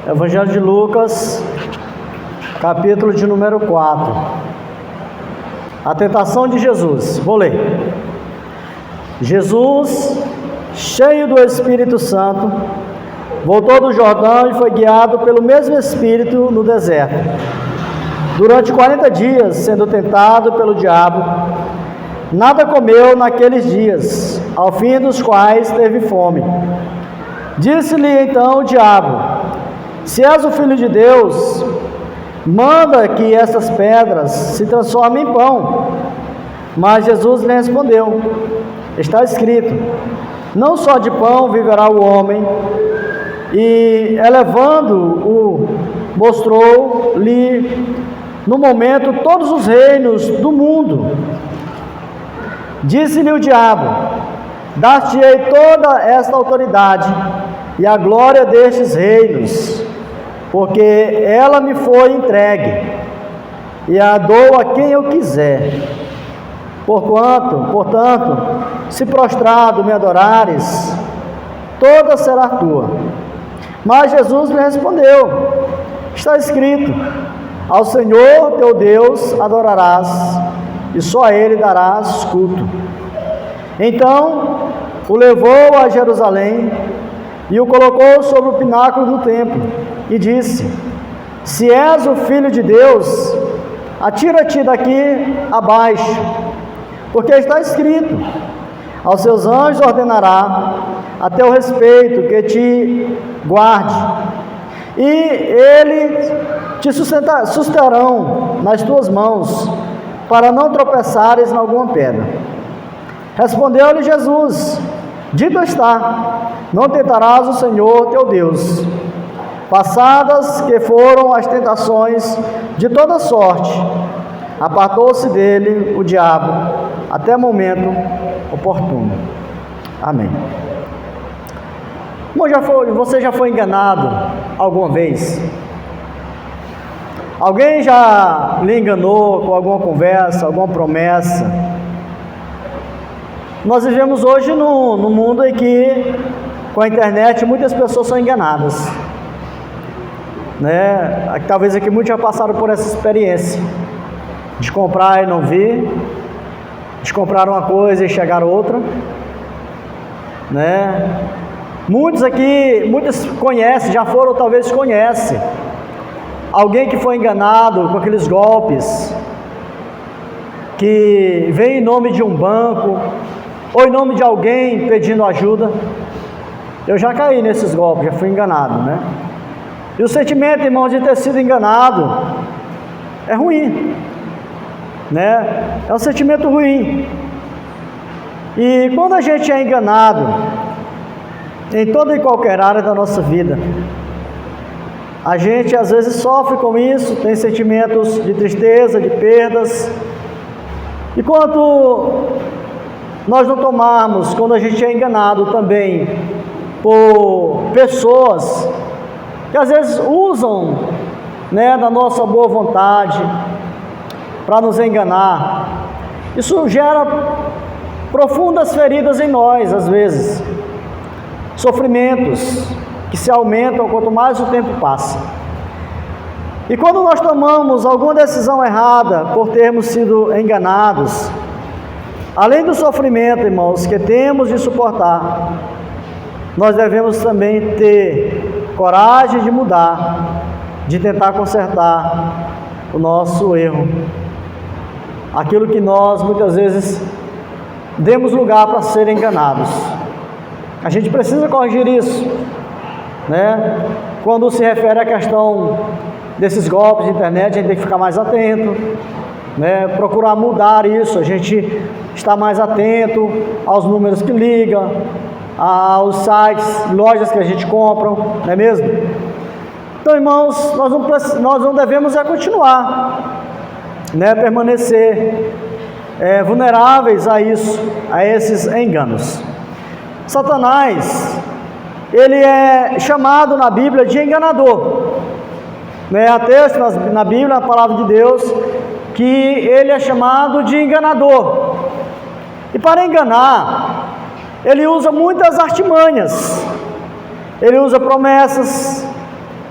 Evangelho de Lucas, capítulo de número 4. A tentação de Jesus. Vou ler. Jesus, cheio do Espírito Santo, voltou do Jordão e foi guiado pelo mesmo Espírito no deserto. Durante 40 dias, sendo tentado pelo diabo, nada comeu naqueles dias, ao fim dos quais teve fome. Disse-lhe então o diabo: se és o Filho de Deus, manda que essas pedras se transformem em pão. Mas Jesus lhe respondeu: está escrito, não só de pão viverá o homem. E elevando-o, mostrou-lhe no momento todos os reinos do mundo. Disse-lhe o diabo: dar-te-ei toda esta autoridade e a glória destes reinos, porque ela me foi entregue, e a dou a quem eu quiser. Portanto, se prostrado me adorares, toda será tua. Mas Jesus lhe respondeu: está escrito, ao Senhor teu Deus adorarás, e só a Ele darás culto. Então o levou a Jerusalém e o colocou sobre o pináculo do templo, e disse: se és o Filho de Deus, atira-te daqui abaixo, porque está escrito, aos seus anjos ordenará a teu respeito que te guarde, e eles te susterão nas tuas mãos, para não tropeçares em alguma pedra. Respondeu-lhe Jesus: dito está, não tentarás o Senhor teu Deus. Passadas que foram as tentações de toda sorte, apartou-se dele o diabo até momento oportuno. Amém. Bom, você já foi enganado alguma vez? Alguém já lhe enganou com alguma conversa, alguma promessa? Nós vivemos hoje num mundo em que, com a internet, muitas pessoas são enganadas, né? Talvez aqui muitos já passaram por essa experiência de comprar e não vir, de comprar uma coisa e chegar outra, né? Muitos conhecem, já foram, talvez conhecem alguém que foi enganado com aqueles golpes que vem em nome de um banco ou em nome de alguém pedindo ajuda. Eu já caí nesses golpes, já fui enganado, né? E o sentimento, irmãos, de ter sido enganado é ruim, né? É um sentimento ruim. E quando a gente é enganado em toda e qualquer área da nossa vida, a gente às vezes sofre com isso, tem sentimentos de tristeza, de perdas. E quando nós não tomarmos, quando a gente é enganado também por pessoas que às vezes usam, né, da nossa boa vontade para nos enganar, isso gera profundas feridas em nós, às vezes, sofrimentos que se aumentam quanto mais o tempo passa. E quando nós tomamos alguma decisão errada por termos sido enganados, além do sofrimento, irmãos, que temos de suportar, nós devemos também ter coragem de mudar, de tentar consertar o nosso erro, aquilo que nós muitas vezes demos lugar para ser enganados. A gente precisa corrigir isso, né? Quando se refere à questão desses golpes de internet, a gente tem que ficar mais atento, né? Procurar mudar isso, a gente está mais atento aos números que liga, aos sites, lojas que a gente compra, não é mesmo? Então, irmãos, nós não devemos continuar, né? Permanecer vulneráveis a isso, a esses enganos. Satanás, ele é chamado na Bíblia de enganador, né? Há texto na Bíblia, na palavra de Deus, que ele é chamado de enganador. E para enganar, ele usa muitas artimanhas, ele usa promessas,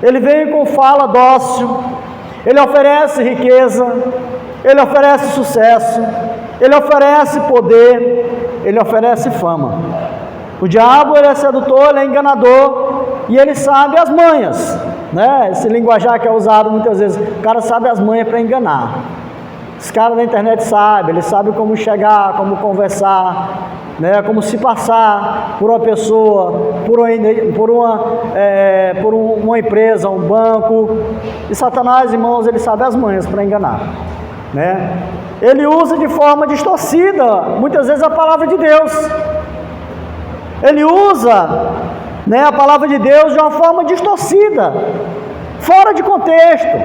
ele vem com fala dócil, ele oferece riqueza, ele oferece sucesso, ele oferece poder, ele oferece fama. O diabo, ele é sedutor, ele é enganador, e ele sabe as manhas, né? Esse linguajar que é usado muitas vezes, o cara sabe as manhas para enganar. Os caras da internet sabem, eles sabem como chegar, como conversar, né? Como se passar por uma pessoa, por uma empresa, um banco. E Satanás, irmãos, ele sabe as manhas para enganar, né? Ele usa de forma distorcida, muitas vezes, a palavra de Deus. Ele usa, né, a palavra de Deus de uma forma distorcida, fora de contexto,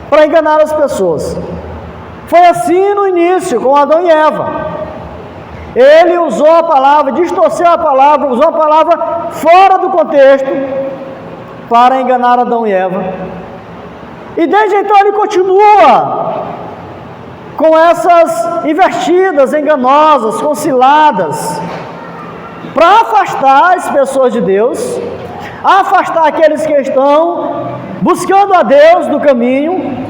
para enganar as pessoas. Foi assim no início, com Adão e Eva. Ele usou a palavra, distorceu a palavra, usou a palavra fora do contexto, para enganar Adão e Eva. E desde então ele continua com essas investidas enganosas, com ciladas, para afastar as pessoas de Deus, afastar aqueles que estão buscando a Deus do caminho,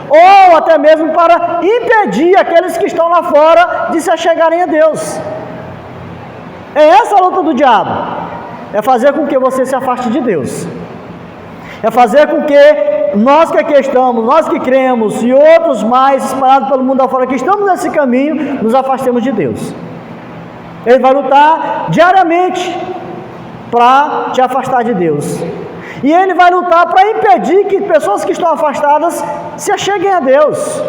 ou até mesmo para impedir aqueles que estão lá fora de se achegarem a Deus. É essa a luta do diabo, é fazer com que você se afaste de Deus, é fazer com que nós que aqui estamos, nós que cremos e outros mais espalhados pelo mundo afora que estamos nesse caminho, nos afastemos de Deus. Ele vai lutar diariamente para te afastar de Deus. E ele vai lutar para impedir que pessoas que estão afastadas se acheguem a Deus.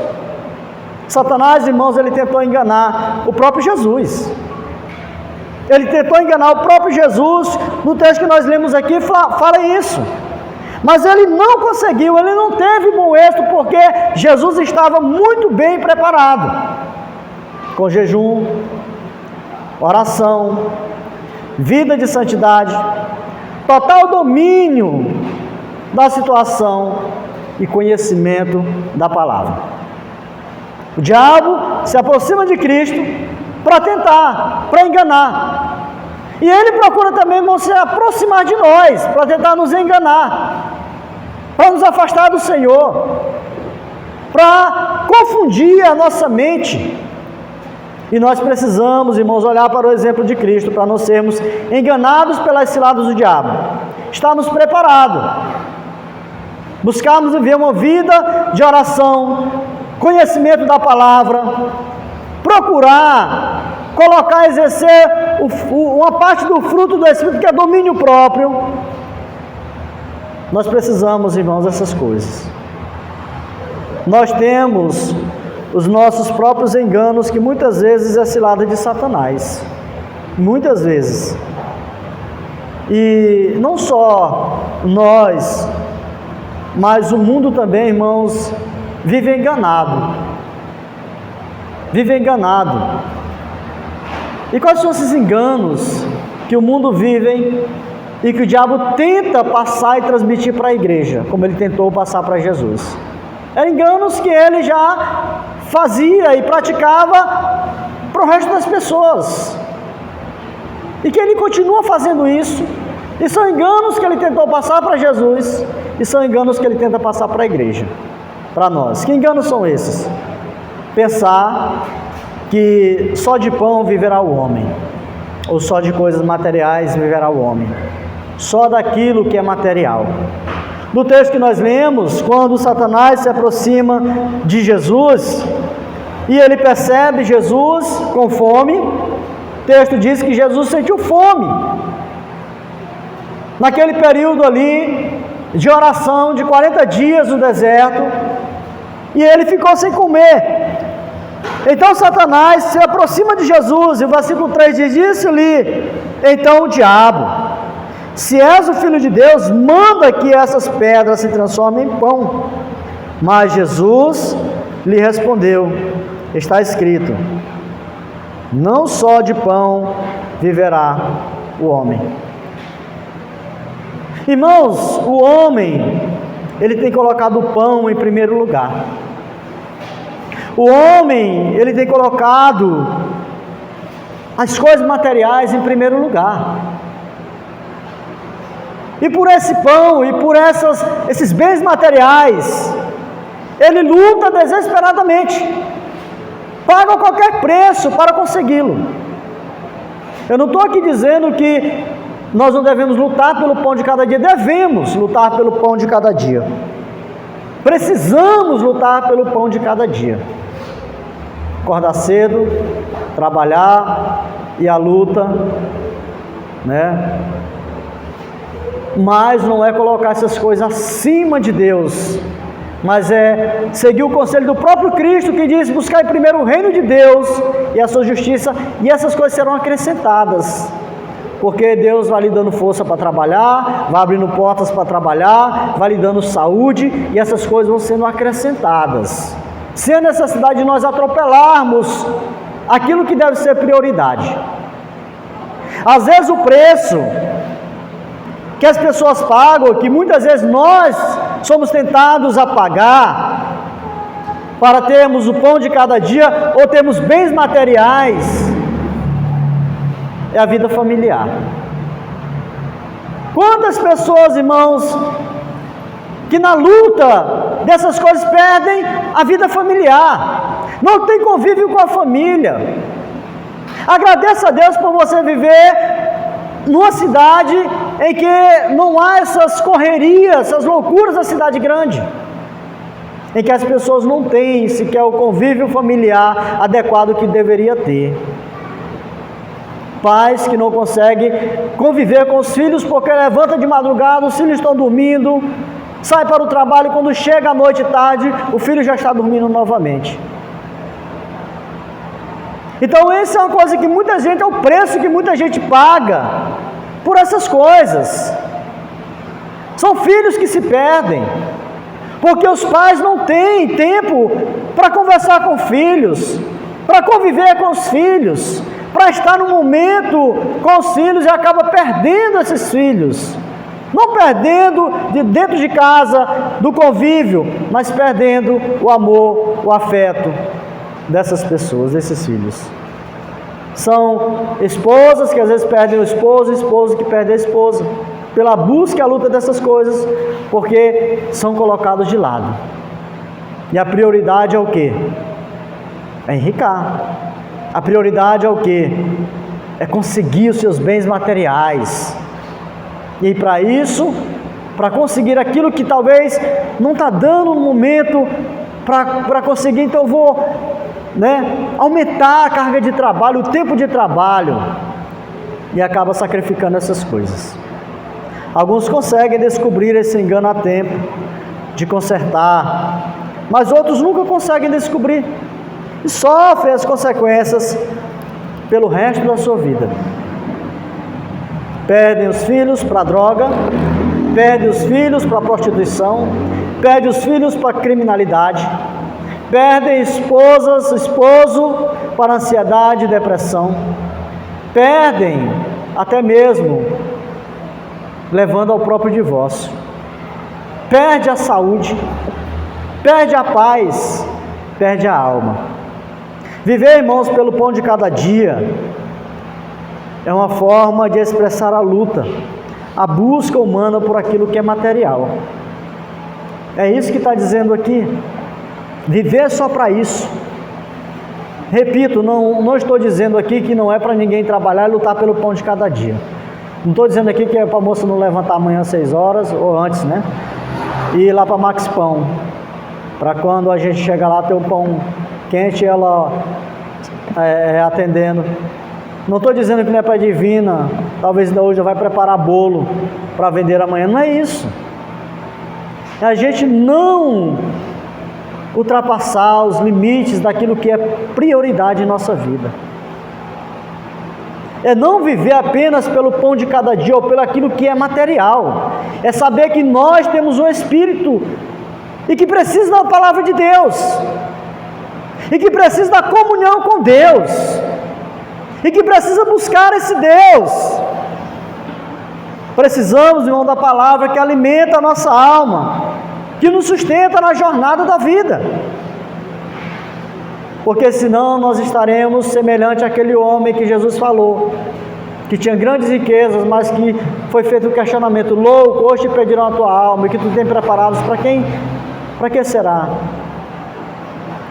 Satanás, irmãos, ele tentou enganar o próprio Jesus. Ele tentou enganar o próprio Jesus. No texto que nós lemos aqui, fala isso. Mas ele não conseguiu, ele não teve bom êxito, porque Jesus estava muito bem preparado. Com jejum, oração, vida de santidade, total domínio da situação e conhecimento da palavra. O diabo se aproxima de Cristo para tentar, para enganar. E ele procura também, irmão, se aproximar de nós, para tentar nos enganar, para nos afastar do Senhor, para confundir a nossa mente. E nós precisamos, irmãos, olhar para o exemplo de Cristo, para não sermos enganados pelas ciladas do diabo. Estarmos preparados, buscarmos viver uma vida de oração, conhecimento da palavra, procurar, colocar, exercer uma parte do fruto do Espírito, que é domínio próprio. Nós precisamos, irmãos, dessas coisas. Nós temos os nossos próprios enganos, que muitas vezes é cilada de Satanás, muitas vezes. E não só nós, mas o mundo também, irmãos, vive enganado. Vive enganado. E quais são esses enganos que o mundo vive e que o diabo tenta passar e transmitir para a igreja, como ele tentou passar para Jesus? Eram enganos que ele já fazia e praticava para o resto das pessoas, e que ele continua fazendo isso. E são enganos que ele tentou passar para Jesus, e são enganos que ele tenta passar para a igreja, para nós. Que enganos são esses? Pensar que só de pão viverá o homem, ou só de coisas materiais viverá o homem, só daquilo que é material. No texto que nós lemos, quando Satanás se aproxima de Jesus e ele percebe Jesus com fome, o texto diz que Jesus sentiu fome. Naquele período ali de oração de 40 dias no deserto, e ele ficou sem comer. Então Satanás se aproxima de Jesus, e o versículo 3 diz: disse-lhe então o diabo: se és o Filho de Deus, manda que essas pedras se transformem em pão. Mas Jesus lhe respondeu: está escrito, não só de pão viverá o homem. Irmãos, o homem, ele tem colocado o pão em primeiro lugar. O homem, ele tem colocado as coisas materiais em primeiro lugar. e por esse pão, e por esses bens materiais, ele luta desesperadamente, paga qualquer preço para consegui-lo. Eu não estou aqui dizendo que nós não devemos lutar pelo pão de cada dia, devemos lutar pelo pão de cada dia, precisamos lutar pelo pão de cada dia, acordar cedo, trabalhar e a luta, né? Mas não é colocar essas coisas acima de Deus, mas é seguir o conselho do próprio Cristo, que diz: buscar primeiro o reino de Deus e a sua justiça, e essas coisas serão acrescentadas, porque Deus vai lhe dando força para trabalhar, vai abrindo portas para trabalhar, vai lhe dando saúde, e essas coisas vão sendo acrescentadas, sem a necessidade de nós atropelarmos aquilo que deve ser prioridade. Às vezes o preço que as pessoas pagam, que muitas vezes nós somos tentados a pagar para termos o pão de cada dia, ou termos bens materiais, é a vida familiar. Quantas pessoas, irmãos, que na luta dessas coisas perdem a vida familiar, não tem convívio com a família. Agradeça a Deus por você viver numa cidade em que não há essas correrias, essas loucuras da cidade grande, em que as pessoas não têm sequer o convívio familiar adequado que deveria ter. Pais que não conseguem conviver com os filhos porque levanta de madrugada, os filhos estão dormindo, sai para o trabalho, quando chega à noite e tarde, o filho já está dormindo novamente. Então essa é uma coisa que muita gente, é o preço que muita gente paga por essas coisas. São filhos que se perdem, porque os pais não têm tempo para conversar com filhos, para conviver com os filhos, para estar no momento com os filhos, e acaba perdendo esses filhos. Não perdendo de dentro de casa, do convívio, mas perdendo o amor, o afeto dessas pessoas, desses filhos. São esposas que às vezes perdem o esposo, esposos que perdem a esposa, pela busca e a luta dessas coisas, porque são colocados de lado. E a prioridade é o quê? É enricar. A prioridade é o quê? É conseguir os seus bens materiais. E para isso, para conseguir aquilo que talvez não está dando no momento para conseguir, então eu vou, aumentar a carga de trabalho, o tempo de trabalho, e acaba sacrificando essas coisas. Alguns conseguem descobrir esse engano a tempo de consertar, mas outros nunca conseguem descobrir e sofrem as consequências pelo resto da sua vida. Perdem os filhos para a droga, perdem os filhos para a prostituição, perdem os filhos para a criminalidade, perdem esposo para a ansiedade e depressão, perdem até mesmo levando ao próprio divórcio, perde a saúde, perde a paz, perde a alma. Viver, irmãos, pelo pão de cada dia é uma forma de expressar a luta, a busca humana por aquilo que é material. É isso que está dizendo aqui. Viver só para isso. Repito, não estou dizendo aqui que não é para ninguém trabalhar e lutar pelo pão de cada dia. Não estou dizendo aqui que é para a moça não levantar amanhã às 6 horas, ou antes, e ir lá para Max Pão, para quando a gente chegar lá ter um pão quente, ela atendendo. Não estou dizendo que não é para a divina, talvez ainda hoje vai preparar bolo para vender amanhã, não é isso. É a gente não ultrapassar os limites daquilo que é prioridade em nossa vida. É não viver apenas pelo pão de cada dia ou pelo aquilo que é material. É saber que nós temos um Espírito e que precisa da palavra de Deus, e que precisa da comunhão com Deus, e que precisa buscar esse Deus. Precisamos, irmão, da palavra que alimenta a nossa alma, que nos sustenta na jornada da vida, porque senão nós estaremos semelhante àquele homem que Jesus falou, que tinha grandes riquezas, mas que foi feito um questionamento: louco, hoje te pedirão a tua alma, e que tu tem preparados para quem? Para que será?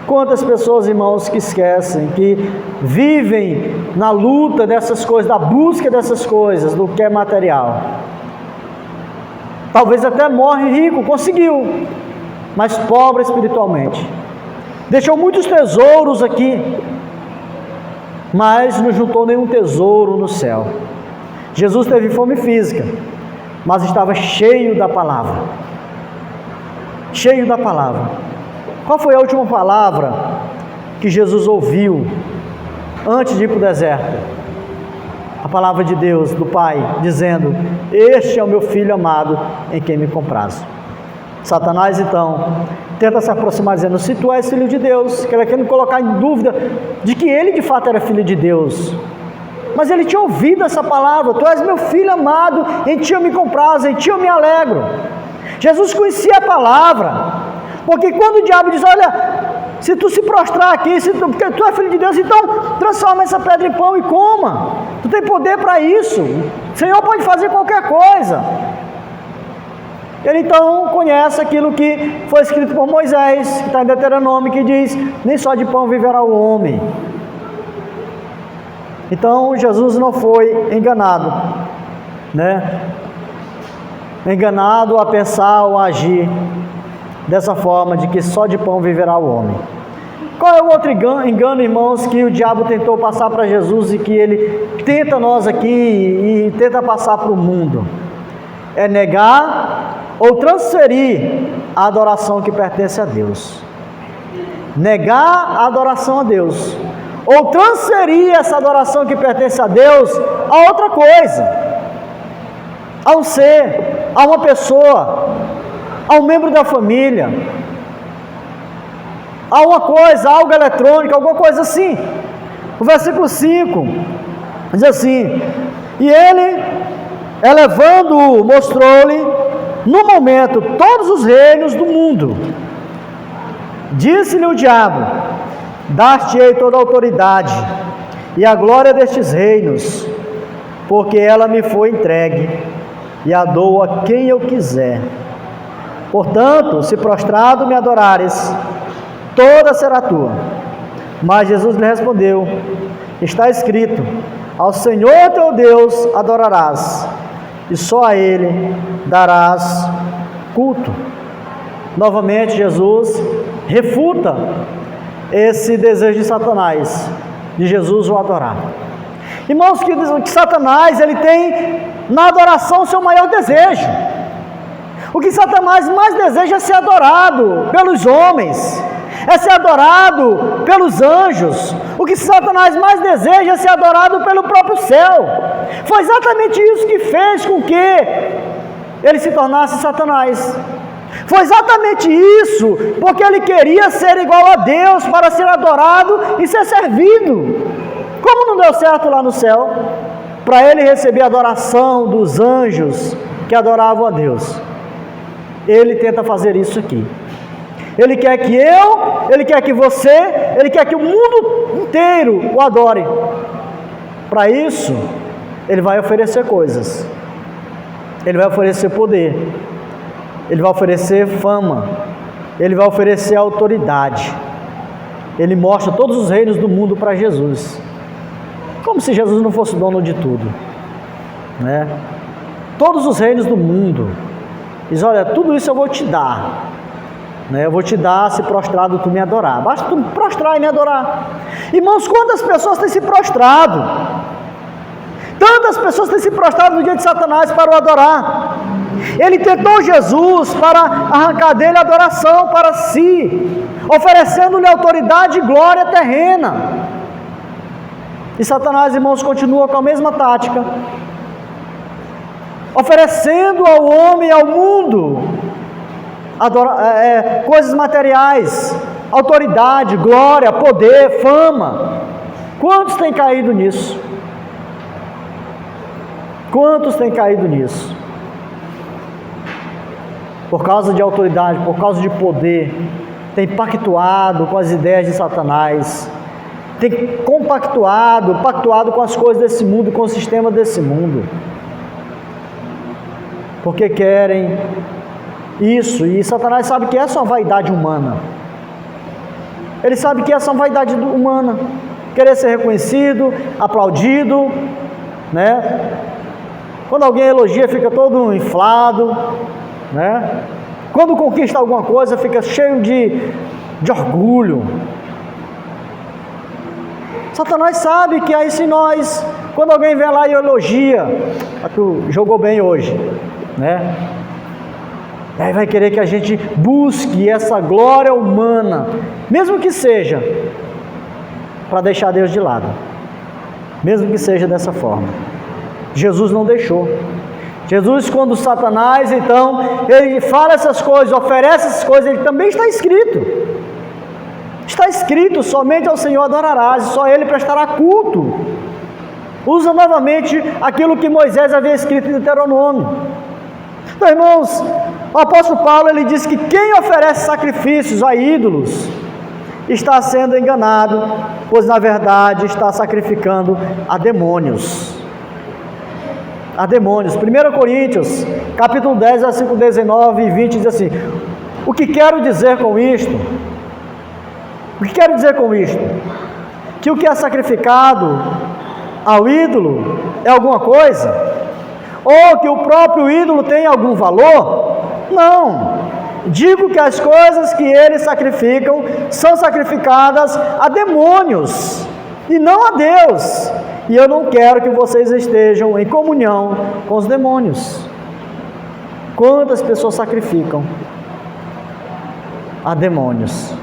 Quantas pessoas, irmãos, que esquecem, que vivem na luta dessas coisas, da busca dessas coisas, do que é material. Talvez até morre rico, conseguiu, mas pobre espiritualmente. Deixou muitos tesouros aqui, mas não juntou nenhum tesouro no céu. Jesus teve fome física, mas estava cheio da palavra. Cheio da palavra. Qual foi a última palavra que Jesus ouviu antes de ir para o deserto? A palavra de Deus, do Pai, dizendo: este é o meu Filho amado, em quem me comprazo. Satanás, então, tenta se aproximar dizendo: se tu és Filho de Deus, querendo colocar em dúvida de que ele de fato era Filho de Deus. Mas ele tinha ouvido essa palavra: tu és meu Filho amado, em ti eu me comprazo, em ti eu me alegro. Jesus conhecia a palavra, porque quando o diabo diz: olha, se tu se prostrar aqui, porque tu é Filho de Deus, então transforma essa pedra em pão e coma. Tu tem poder para isso. O Senhor pode fazer qualquer coisa. Ele então conhece aquilo que foi escrito por Moisés, que está em Deuteronômio, que diz: nem só de pão viverá o homem. Então Jesus não foi enganado, né? Enganado a pensar ou a agir dessa forma, de que só de pão viverá o homem. Qual é o outro engano, irmãos, que o diabo tentou passar para Jesus e que ele tenta nós aqui e tenta passar para o mundo? É negar ou transferir a adoração que pertence a Deus. Negar a adoração a Deus, ou transferir essa adoração que pertence a Deus a outra coisa, a um ser, a uma pessoa, a um membro da família, a uma coisa, algo eletrônico, alguma coisa assim. O versículo 5 diz assim: e ele, elevando-o, mostrou-lhe no momento todos os reinos do mundo. Disse-lhe o diabo: dar-te-ei toda a autoridade e a glória destes reinos, porque ela me foi entregue, e a dou a quem eu quiser. Portanto, se prostrado me adorares, toda será tua. Mas Jesus lhe respondeu: está escrito: ao Senhor teu Deus adorarás, e só a Ele darás culto. Novamente Jesus refuta esse desejo de Satanás, de Jesus o adorar. Irmãos, que Satanás, ele tem na adoração o seu maior desejo. O que Satanás mais deseja é ser adorado pelos homens, é ser adorado pelos anjos. O que Satanás mais deseja é ser adorado pelo próprio céu. Foi exatamente isso que fez com que ele se tornasse Satanás. Foi exatamente isso, porque ele queria ser igual a Deus, para ser adorado e ser servido. Como não deu certo lá no céu, para ele receber a adoração dos anjos que adoravam a Deus, ele tenta fazer isso aqui. Ele quer que ele quer que você, ele quer que o mundo inteiro o adore. Para isso, ele vai oferecer coisas. Ele vai oferecer poder. Ele vai oferecer fama. Ele vai oferecer autoridade. Ele mostra todos os reinos do mundo para Jesus. Como se Jesus não fosse dono de tudo, né? Todos os reinos do mundo. Diz: olha, tudo isso eu vou te dar, né? Eu vou te dar se prostrado tu me adorar. Basta tu me prostrar e me adorar. Irmãos, quantas pessoas têm se prostrado? Tantas pessoas têm se prostrado no dia de Satanás para o adorar. Ele tentou Jesus para arrancar dele a adoração para si, oferecendo-lhe autoridade e glória terrena. E Satanás, irmãos, continua com a mesma tática, oferecendo ao homem e ao mundo coisas materiais, autoridade, glória, poder, fama. Quantos têm caído nisso? Quantos têm caído nisso? Por causa de autoridade, por causa de poder, tem pactuado com as ideias de Satanás, tem pactuado com as coisas desse mundo, com o sistema desse mundo, porque querem isso, e Satanás sabe que essa é uma vaidade humana, ele sabe que essa é uma vaidade humana, querer ser reconhecido, aplaudido, né? Quando alguém elogia, fica todo inflado, né? Quando conquista alguma coisa, fica cheio de orgulho. Satanás sabe que é isso em nós. Quando alguém vem lá e elogia, tu jogou bem hoje, né? Aí vai querer que a gente busque essa glória humana, mesmo que seja para deixar Deus de lado, mesmo que seja dessa forma. Jesus não deixou. Jesus, quando Satanás, então, ele fala essas coisas, oferece essas coisas, ele também está escrito. Está escrito, somente ao Senhor adorarás, e só Ele prestará culto. Usa novamente aquilo que Moisés havia escrito em Deuteronômio. Então, irmãos, o apóstolo Paulo, ele diz que quem oferece sacrifícios a ídolos está sendo enganado, pois na verdade está sacrificando a demônios. A demônios. 1 Coríntios, capítulo 10, versículo 19 e 20, diz assim: o que quero dizer com isto? O que quero dizer com isto? Que o que é sacrificado ao ídolo é alguma coisa? Ou que o próprio ídolo tem algum valor? Não. Digo que as coisas que eles sacrificam são sacrificadas a demônios e não a Deus. E eu não quero que vocês estejam em comunhão com os demônios. Quantas pessoas sacrificam a demônios?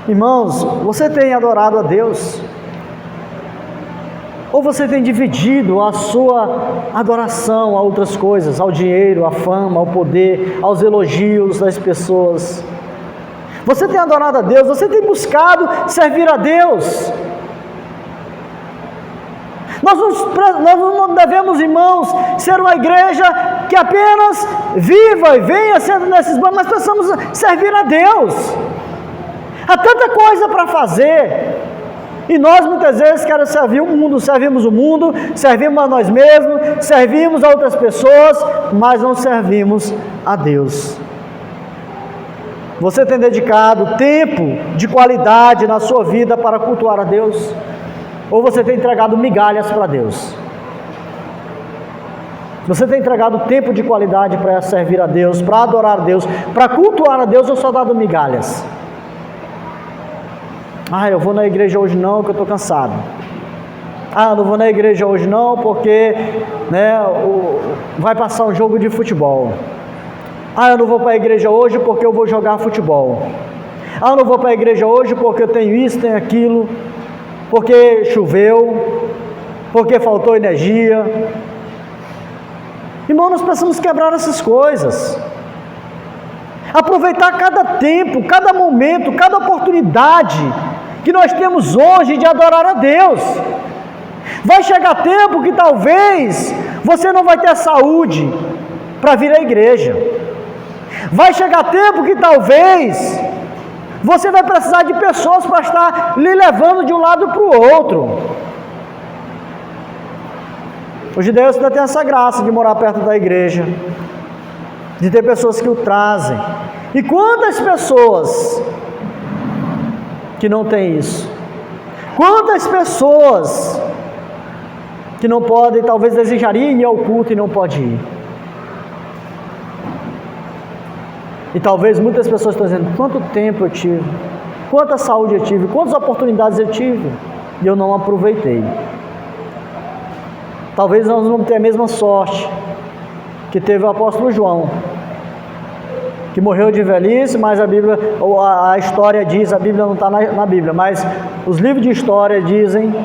Irmãos, você tem adorado a Deus? Ou você tem dividido a sua adoração a outras coisas, ao dinheiro, à fama, ao poder, aos elogios das pessoas? Você tem adorado a Deus? Você tem buscado servir a Deus? Nós não devemos, irmãos, ser uma igreja que apenas viva e venha sendo nesses bancos, mas precisamos servir a Deus. Há tanta coisa para fazer, e nós muitas vezes queremos servir o mundo, servimos o mundo, servimos a nós mesmos, servimos a outras pessoas, mas não servimos a Deus. Você tem dedicado tempo de qualidade na sua vida para cultuar a Deus? Ou você tem entregado migalhas para Deus? Você tem entregado tempo de qualidade para servir a Deus, para adorar a Deus, para cultuar a Deus, ou só dado migalhas? Eu vou na igreja hoje não, porque eu estou cansado. Não vou na igreja hoje não, porque vai passar um jogo de futebol. Eu não vou para a igreja hoje porque eu vou jogar futebol. Eu não vou para a igreja hoje porque eu tenho isso, tenho aquilo, porque choveu, porque faltou energia. Irmão, nós precisamos quebrar essas coisas. Aproveitar cada tempo, cada momento, cada oportunidade que nós temos hoje de adorar a Deus. Vai chegar tempo que talvez você não vai ter saúde para vir à igreja. Vai chegar tempo que talvez você vai precisar de pessoas para estar lhe levando de um lado para o outro. Os judeus ainda têm essa graça de morar perto da igreja, de ter pessoas que o trazem. E quantas pessoas que não têm isso? Quantas pessoas que não podem, talvez desejariam ir ao culto e não podem ir? E talvez muitas pessoas estão dizendo: quanto tempo eu tive, quanta saúde eu tive, quantas oportunidades eu tive, e eu não aproveitei. Talvez nós vamos ter a mesma sorte que teve o apóstolo João, que morreu de velhice, mas a história diz, a Bíblia não está na Bíblia, mas os livros de história dizem,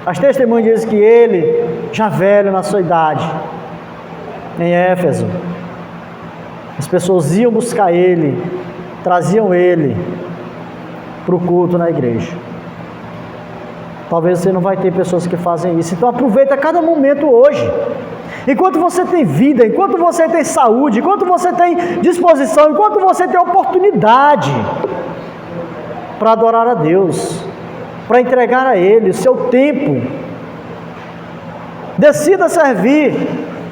as testemunhas dizem que ele, já velho na sua idade, em Éfeso, as pessoas iam buscar ele, traziam ele para o culto na igreja. Talvez você não vai ter pessoas que fazem isso, então aproveita cada momento hoje. Enquanto você tem vida, enquanto você tem saúde, enquanto você tem disposição, enquanto você tem oportunidade para adorar a Deus, para entregar a Ele o seu tempo. Decida servir,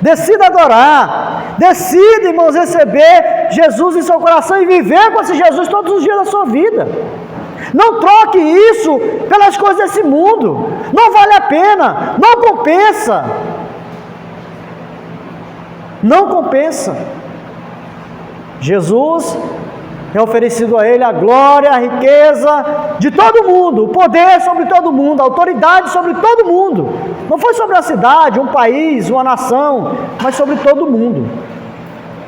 decida adorar, decida, irmãos, receber Jesus em seu coração e viver com esse Jesus todos os dias da sua vida. Não troque isso pelas coisas desse mundo, não vale a pena, não compensa. Não compensa. Jesus é oferecido a Ele a glória, a riqueza de todo mundo, o poder sobre todo mundo, a autoridade sobre todo mundo. Não foi sobre a cidade, um país, uma nação, mas sobre todo mundo.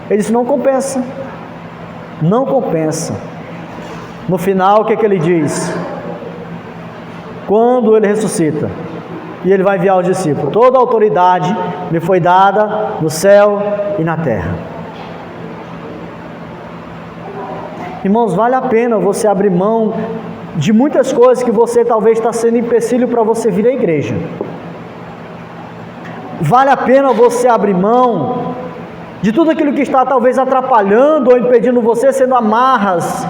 Ele disse: não compensa, não compensa. No final, o que ele diz? Quando Ele ressuscita e Ele vai enviar os discípulos: toda a autoridade me foi dada no céu e na terra. Irmãos, vale a pena você abrir mão de muitas coisas que você talvez está sendo empecilho para você vir à igreja. Vale a pena você abrir mão de tudo aquilo que está talvez atrapalhando ou impedindo você, sendo amarras,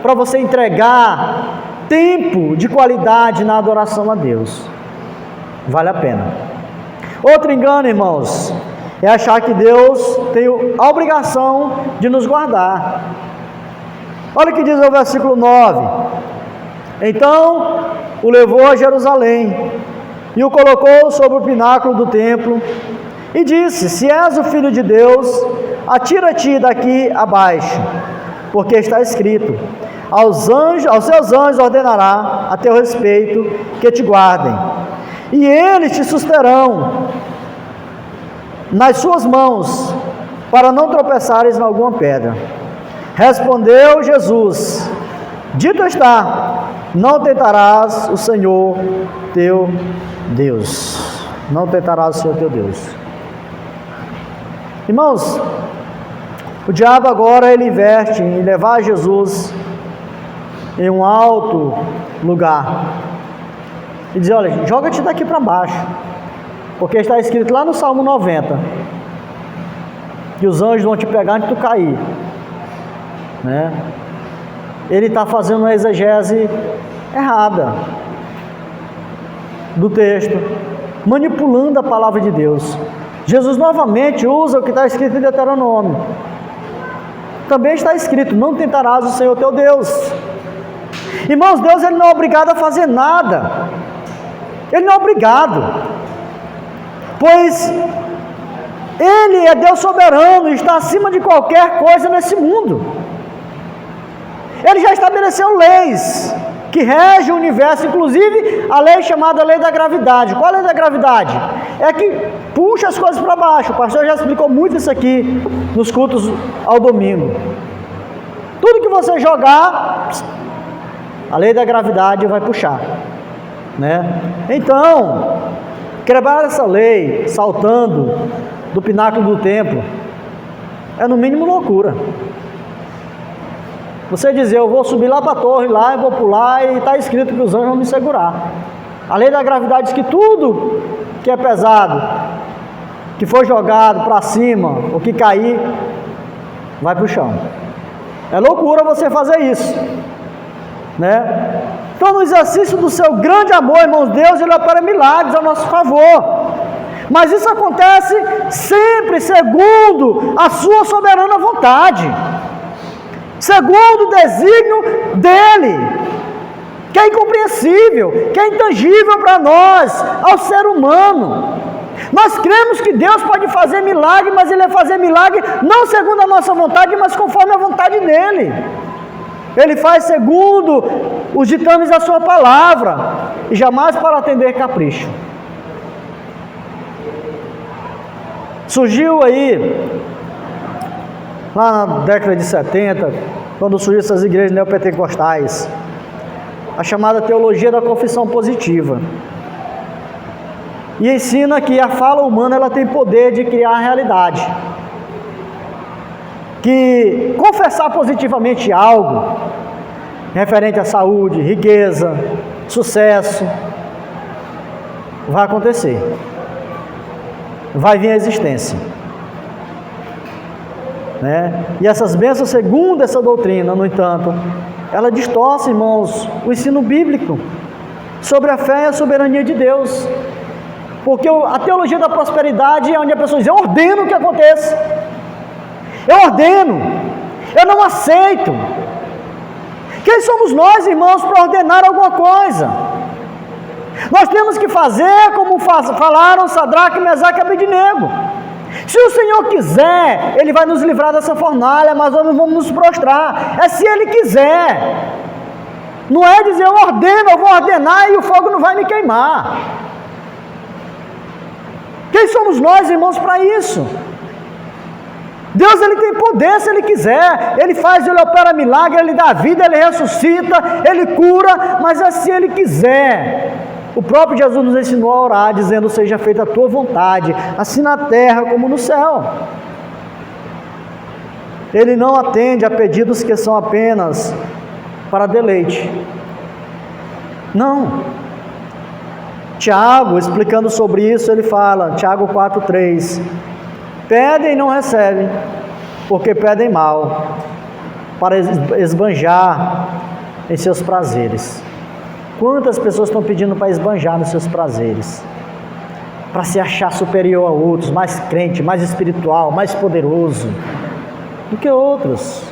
para você entregar tempo de qualidade na adoração a Deus. Vale a pena. Outro engano, irmãos, é achar que Deus tem a obrigação de nos guardar. Olha o que diz o versículo 9: então o levou a Jerusalém e o colocou sobre o pináculo do templo e disse: se és o Filho de Deus, atira-te daqui abaixo, porque está escrito: aos seus anjos ordenará a teu respeito que te guardem, e eles te susterão nas suas mãos, para não tropeçares em alguma pedra. Respondeu Jesus: dito está, não tentarás o Senhor teu Deus. Não tentarás o Senhor teu Deus. Irmãos, o diabo agora ele investe em levar Jesus em um alto lugar e dizer: olha, joga-te daqui para baixo, porque está escrito lá no Salmo 90 que os anjos vão te pegar antes de tu cair, né? Ele está fazendo uma exegese errada do texto, manipulando a palavra de Deus. Jesus novamente usa o que está escrito em Deuteronômio. Também está escrito: não tentarás o Senhor teu Deus. Irmãos, Deus ele não é obrigado a fazer nada. Ele não é obrigado, pois Ele é Deus soberano e está acima de qualquer coisa nesse mundo. Ele já estabeleceu leis que regem o universo, inclusive a lei chamada lei da gravidade. Qual é a lei da gravidade? É que puxa as coisas para baixo. O pastor já explicou muito isso aqui nos cultos ao domingo. Tudo que você jogar, a lei da gravidade vai puxar, né? Então, quebrar essa lei saltando do pináculo do templo é no mínimo loucura. Você dizer: eu vou subir lá para a torre, lá eu vou pular, e está escrito que os anjos vão me segurar. A lei da gravidade diz que tudo que é pesado, que for jogado para cima, ou que cair, vai para o chão. É loucura você fazer isso, né? Então, no exercício do seu grande amor, irmãos, Deus ele opera milagres a nosso favor. Mas isso acontece sempre segundo a sua soberana vontade, segundo o desígnio dele, que é incompreensível, que é intangível para nós, ao ser humano. Nós cremos que Deus pode fazer milagre, mas Ele vai fazer milagre não segundo a nossa vontade, mas conforme a vontade dEle. Ele faz segundo os ditames da sua palavra, e jamais para atender capricho. Surgiu aí, lá na década de 70, quando surgiram essas igrejas neopentecostais, a chamada teologia da confissão positiva, e ensina que a fala humana ela tem poder de criar a realidade, que confessar positivamente algo referente à saúde, riqueza, sucesso, vai acontecer, vai vir à existência, né? E essas bênçãos, segundo essa doutrina, no entanto, ela distorce, irmãos, o ensino bíblico sobre a fé e a soberania de Deus. Porque a teologia da prosperidade é onde a pessoa diz: eu ordeno que aconteça, eu ordeno, eu não aceito. Quem somos nós, irmãos, para ordenar alguma coisa? Nós temos que fazer como falaram Sadraque, Mesaque e Abednego. Se o Senhor quiser, Ele vai nos livrar dessa fornalha, mas nós não vamos nos prostrar. É se Ele quiser. Não é dizer: eu ordeno, eu vou ordenar e o fogo não vai me queimar. Quem somos nós, irmãos, para isso? Deus, Ele tem poder se Ele quiser. Ele faz, Ele opera milagre, Ele dá vida, Ele ressuscita, Ele cura, mas é se Ele quiser. O próprio Jesus nos ensinou a orar, dizendo: seja feita a tua vontade, assim na terra como no céu. Ele não atende a pedidos que são apenas para deleite. Não. Tiago, explicando sobre isso, ele fala, Tiago 4,3: pedem e não recebem, porque pedem mal, para esbanjar em seus prazeres. Quantas pessoas estão pedindo para esbanjar nos seus prazeres? Para se achar superior a outros, mais crente, mais espiritual, mais poderoso do que outros.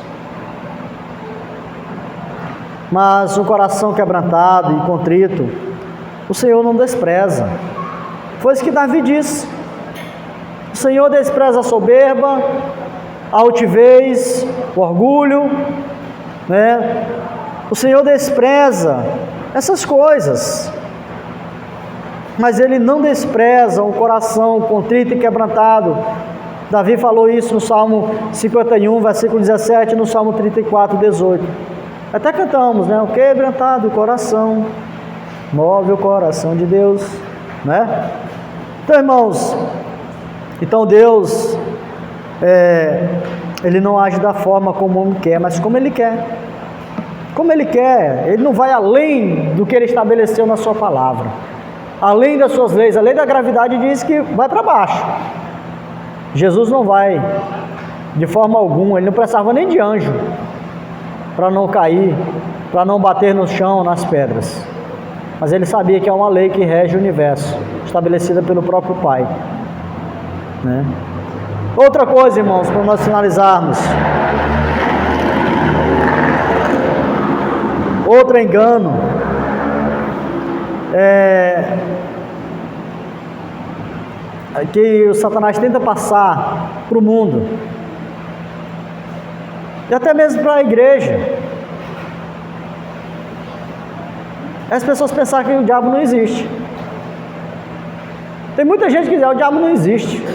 Mas um coração quebrantado e contrito, o Senhor não despreza. Foi isso que Davi disse: o Senhor despreza a soberba, a altivez, o orgulho, né? O Senhor despreza essas coisas, mas Ele não despreza um coração contrito e quebrantado. Davi falou isso no Salmo 51, versículo 17, no Salmo 34, 18. Até cantamos, né? O quebrantado coração move o coração de Deus, né? Então, irmãos, Deus, Ele não age da forma como o homem quer, mas como Ele quer. Como Ele quer. Ele não vai além do que Ele estabeleceu na sua palavra, além das suas leis. A lei da gravidade diz que vai para baixo. Jesus não vai de forma alguma. Ele não precisava nem de anjo para não cair, para não bater no chão, nas pedras. Mas Ele sabia que é uma lei que rege o universo, estabelecida pelo próprio Pai, né? Outra coisa, irmãos, para nós finalizarmos, outro engano que o Satanás tenta passar para o mundo e até mesmo para a igreja. As pessoas pensam que o diabo não existe. Tem muita gente que diz: o diabo não existe.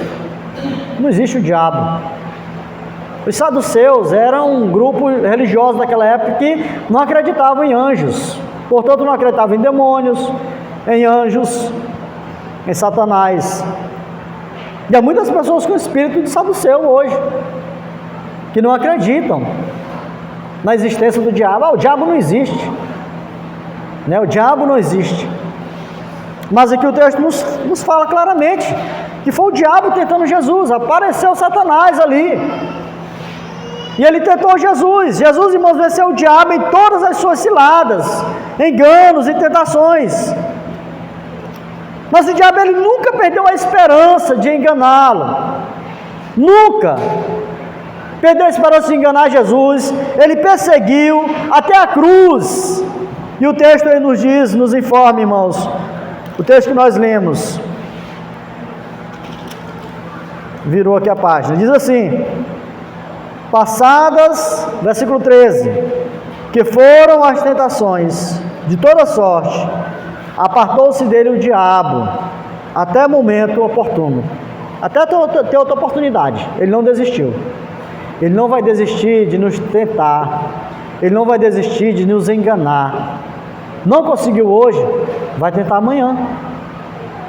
Não existe o diabo. Os saduceus eram um grupo religioso daquela época que não acreditavam em anjos, portanto não acreditavam em demônios, em anjos, em Satanás. E há muitas pessoas com espírito de saduceu hoje, que não acreditam na existência do diabo. O diabo não existe, né? O diabo não existe. Mas aqui o texto nos fala claramente que foi o diabo tentando Jesus. Apareceu Satanás ali e ele tentou Jesus. Jesus, irmãos, venceu o diabo em todas as suas ciladas, enganos e tentações. Mas o diabo, ele nunca perdeu a esperança de enganá-lo. Nunca perdeu a esperança de enganar Jesus. Ele perseguiu até a cruz. E o texto aí nos diz, nos informa, irmãos, o texto que nós lemos, virou aqui a página, diz assim: passadas, versículo 13, que foram as tentações de toda sorte, apartou-se dele o diabo, até momento oportuno, até ter outra oportunidade. Ele não desistiu. Ele não vai desistir de nos tentar, ele não vai desistir de nos enganar. Não conseguiu hoje, vai tentar amanhã.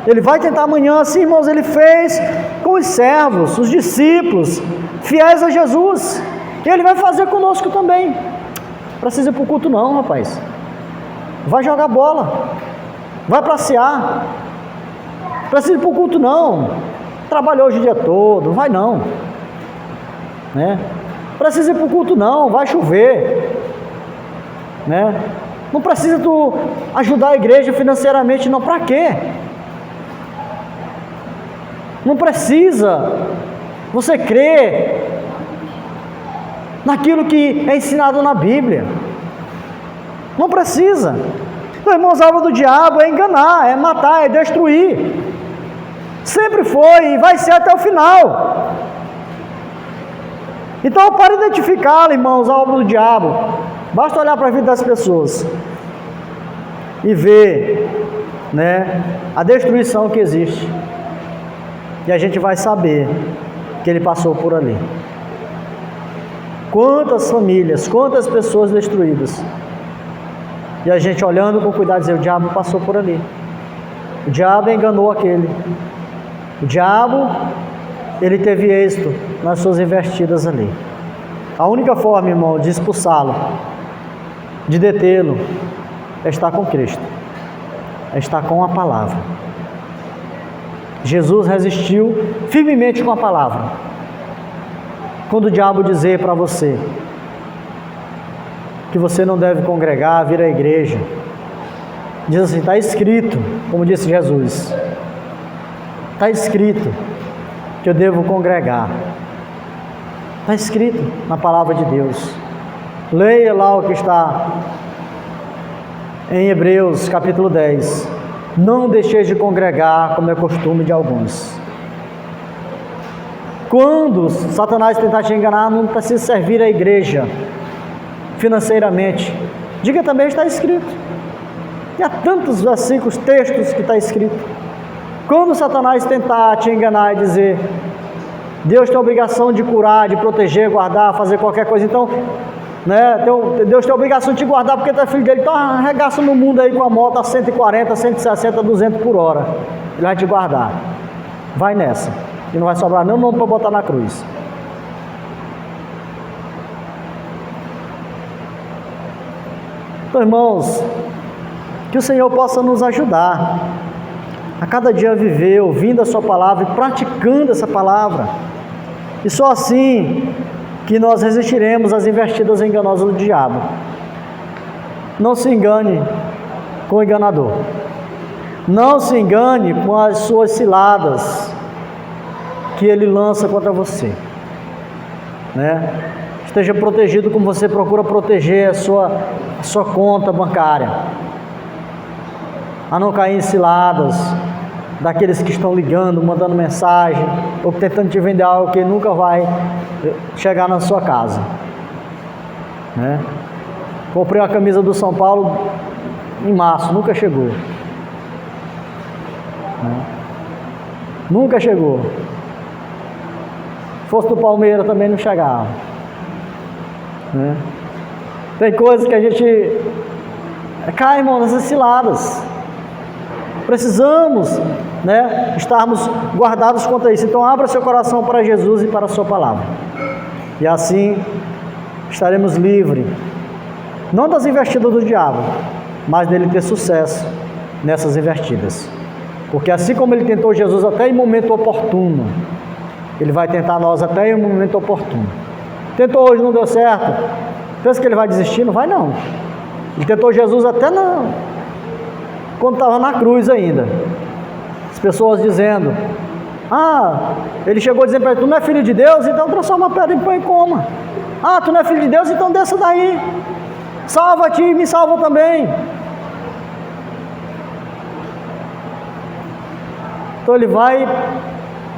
Ele vai tentar amanhã. Assim, irmãos, ele fez com os servos, os discípulos fiéis a Jesus, e ele vai fazer conosco também. Precisa ir para o culto não, rapaz. Vai jogar bola, vai passear. Precisa ir para o culto não. Trabalhou hoje o dia todo, vai não, né? Precisa ir para o culto não, vai chover. né? Não precisa tu ajudar a igreja financeiramente, não. Para quê? Não precisa. Você crê naquilo que é ensinado na Bíblia. Não precisa. Então, irmãos, a obra do diabo é enganar, é matar, é destruir. Sempre foi e vai ser até o final. Então, para identificar, irmãos, a obra do diabo, basta olhar para a vida das pessoas e ver, né, a destruição que existe. E a gente vai saber que ele passou por ali. Quantas famílias, quantas pessoas destruídas. E a gente olhando com cuidado, dizer: o diabo passou por ali. O diabo enganou aquele. O diabo, ele teve êxito nas suas investidas ali. A única forma, irmão, de expulsá-lo, de detê-lo, é estar com Cristo, é estar com a palavra. Jesus resistiu firmemente com a palavra. Quando o diabo dizer para você que você não deve congregar, vir à igreja, diz assim: está escrito, como disse Jesus, está escrito que eu devo congregar. Está escrito na palavra de Deus. Leia lá o que está em Hebreus capítulo 10. Não deixeis de congregar, como é costume de alguns. Quando Satanás tentar te enganar, não precisa servir a igreja financeiramente. Diga também: está escrito. E há tantos versículos, textos que está escrito. Quando Satanás tentar te enganar e dizer: Deus tem a obrigação de curar, de proteger, guardar, fazer qualquer coisa, então, né, Deus tem a obrigação de te guardar porque tu é filho dele, então arregaça no mundo aí com a moto a 140, 160, 200 por hora. Ele vai te guardar. Vai nessa. E não vai sobrar nenhum nome para botar na cruz. Então, irmãos, que o Senhor possa nos ajudar a cada dia viver ouvindo a sua palavra e praticando essa palavra. E só assim que nós resistiremos às investidas enganosas do diabo. Não se engane com o enganador. Não se engane com as suas ciladas que ele lança contra você, né? Esteja protegido como você procura proteger a sua conta bancária, a não cair em ciladas daqueles que estão ligando, mandando mensagem, ou tentando te vender algo que nunca vai chegar na sua casa, né? Comprei uma camisa do São Paulo em março, nunca chegou, né? Nunca chegou. Se fosse do Palmeiras também não chegava, né? Tem coisas que a gente cai, irmão, nessas ciladas. Precisamos, né, estarmos guardados contra isso. Então abra seu coração para Jesus e para a sua palavra, e assim estaremos livres, não das investidas do diabo, mas dele ter sucesso nessas investidas. Porque assim como ele tentou Jesus até em momento oportuno, ele vai tentar nós até em um momento oportuno. Tentou hoje, não deu certo, pensa que ele vai desistir? Não vai não. Ele tentou Jesus até quando estava na cruz ainda. As pessoas dizendo: ele chegou dizendo para ele: tu não é filho de Deus? Então transforma a pedra em pão e coma. Tu não é filho de Deus? Então desça daí, salva-te e me salva também. Então ele vai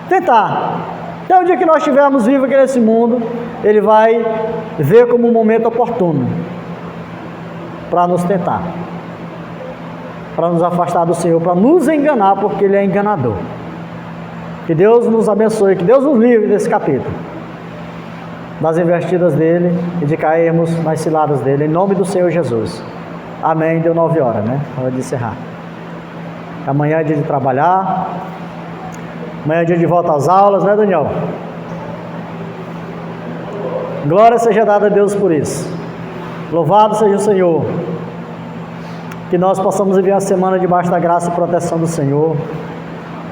tentar. Até o dia que nós estivermos vivos aqui nesse mundo, ele vai ver como um momento oportuno para nos tentar, para nos afastar do Senhor, para nos enganar, porque ele é enganador. Que Deus nos abençoe, que Deus nos livre desse capítulo, das investidas dele e de cairmos nas ciladas dele, em nome do Senhor Jesus. Amém. Deu 9 horas, né? Hora de encerrar. Amanhã é dia de trabalhar, amanhã é dia de volta às aulas, né, Daniel? Glória seja dada a Deus por isso. Louvado seja o Senhor. Que nós possamos viver a semana debaixo da graça e proteção do Senhor.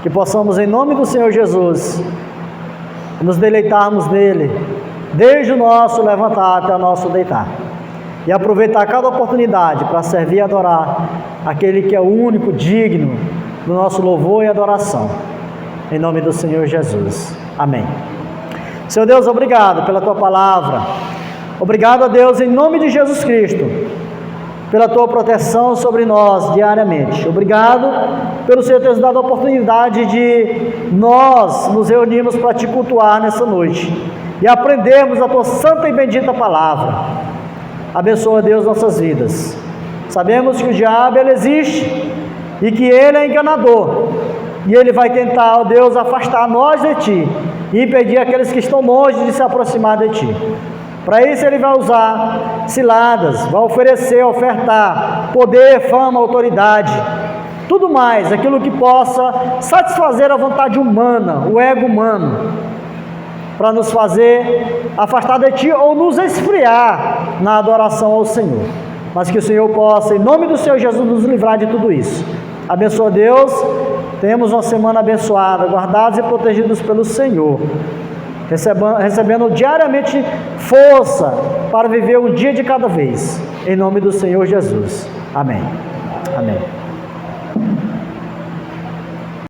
Que possamos, em nome do Senhor Jesus, nos deleitarmos nele, desde o nosso levantar até o nosso deitar. e aproveitar cada oportunidade para servir e adorar aquele que é o único digno do nosso louvor e adoração. Em nome do Senhor Jesus. Amém. Senhor Deus, obrigado pela Tua palavra. Obrigado a Deus em nome de Jesus Cristo, pela Tua proteção sobre nós diariamente. Obrigado pelo Senhor ter nos dado a oportunidade de nós nos reunirmos para Te cultuar nessa noite e aprendermos a Tua santa e bendita palavra. Abençoa, Deus, nossas vidas. Sabemos que o diabo, ele existe e que ele é enganador. E ele vai tentar, ó Deus, afastar nós de Ti e impedir aqueles que estão longe de se aproximar de Ti. Para isso ele vai usar ciladas, vai ofertar poder, fama, autoridade, tudo mais, aquilo que possa satisfazer a vontade humana, o ego humano, para nos fazer afastar de Ti ou nos esfriar na adoração ao Senhor. Mas que o Senhor possa, em nome do Senhor Jesus, nos livrar de tudo isso. Abençoa, Deus, tenhamos uma semana abençoada, guardados e protegidos pelo Senhor, recebendo diariamente força para viver um dia de cada vez, em nome do Senhor Jesus. Amém.